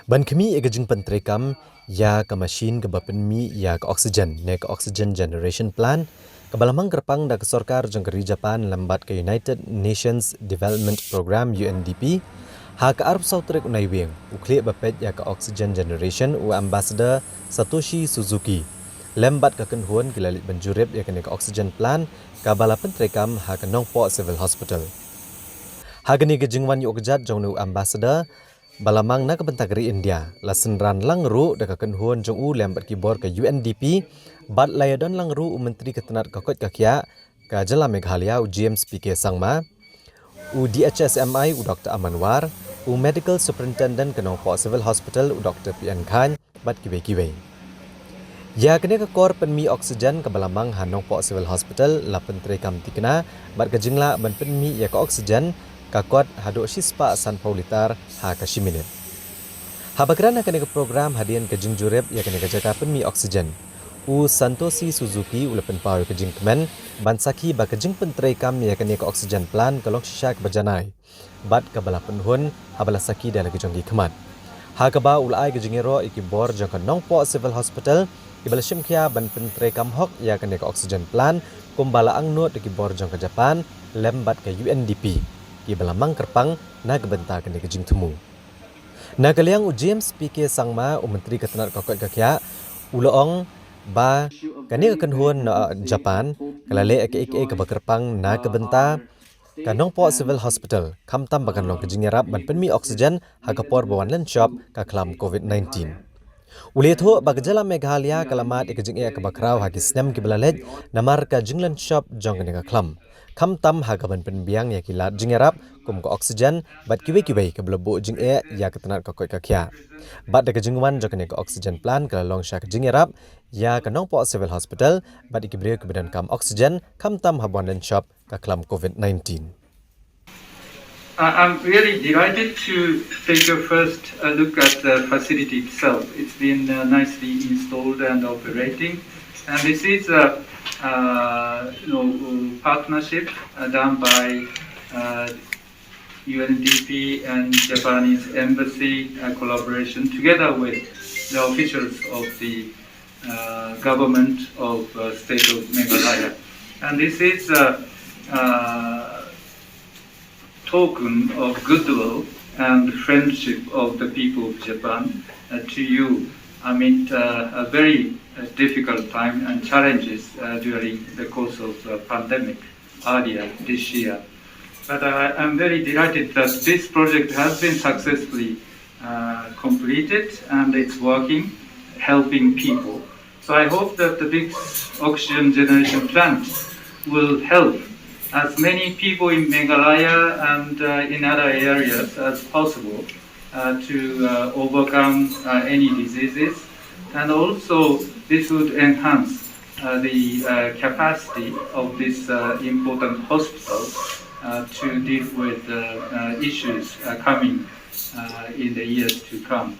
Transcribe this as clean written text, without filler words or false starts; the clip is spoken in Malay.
Ban kami egajing pentrekam ya ke mesin ke bapenmi ya ke oksigen ne ke oxygen generation plan ke balamang kerpang da ke sorkar jeng keri Japan lambat ke United Nations Development Program UNDP ha ke Arab Sautrek unai wing uklik bapet ya ke oxygen generation u ambassador Satoshi Suzuki lambat ke kenhuan gilalit benjurip ya ke oxygen plan ke bala pentrekam ha ke Nongpo Civil Hospital. Hagani gejingwan yu okjat jong nu ambassador balamang na kabentagri India lasenran langru da kenhuan jong u lembat kibor ke UNDP bat layadon langru menteri ketenat kakot kakya ka jela Meghalaya u James PK Sangma u DHSMI u Dr Amanwar u medical superintendent ke Nongpo Civil Hospital u Dr PN Khan bat kiwe-kiwe. Ya kene ke kor penmi oksigen ke balamang Hanong Po Civil Hospital la pentre kam tikna bat ke jingla ban penmi ya ke oksigen kakot hado sispa San Paulitar ha ka shiminit. Ha bagrana kene ke program hadian ke jingjurep ya kene ke jaka penmi oksigen. U Santoshi Suzuki u lepen pau ke jingkemen ban saki ba ke jing pentre kam ya kene ke oksigen plan ke lok shisha ke berjanai. Bat ke bala penhun ha bala saki da lagi jonggi kemat. Ha ke ba ulai ke jingero ikibor jong ke Nong Po Civil Hospital Ibal Shimkia ban pentre kam hok ya kene ke oksigen plan kumbala angnut di bor jong ke Japan lembat ke UNDP ki balamang kerpang na gebenta kene ke jing temu. Na kaliang u James PK Sangma u menteri ketenat kokot kakya uloong ba kene ke kenhuan na Japan kalale ek ke bakerpang na gebenta Kanong Po Civil Hospital kamtam bakan long ke jingerap ban penmi oksigen ha kapor bawan len shop ka klam COVID-19. Uletho bagjala Meghalaya kalamat ikajing ke bakraw hagi snem ki belalet namar ka jinglan shop jong ne ka klam kam tam hagaban penbiang ya kilat jingerap kum ko oksigen bat kiwe ke blebu jing ya ketenat ka koi kakya bat de jingwan jong ne ka oksigen plan ka long sha ka jingerap ya ka Nong Po Civil Hospital bat ikibre ke badan kam oksigen kam tam habwan dan shop ka klam COVID-19. I'm really delighted to take a first look at the facility itself. It's been nicely installed and operating, and this is a partnership done by UNDP and Japanese Embassy collaboration together with the officials of the government of state of Meghalaya, and this is token of goodwill and friendship of the people of Japan to you amid a very difficult time and challenges during the course of the pandemic earlier this year. But I'm very delighted that this project has been successfully completed and it's working, helping people. So I hope that the big oxygen generation plant will help as many people in Meghalaya and in other areas as possible to overcome any diseases, and also this would enhance the capacity of this important hospital to deal with issues coming in the years to come.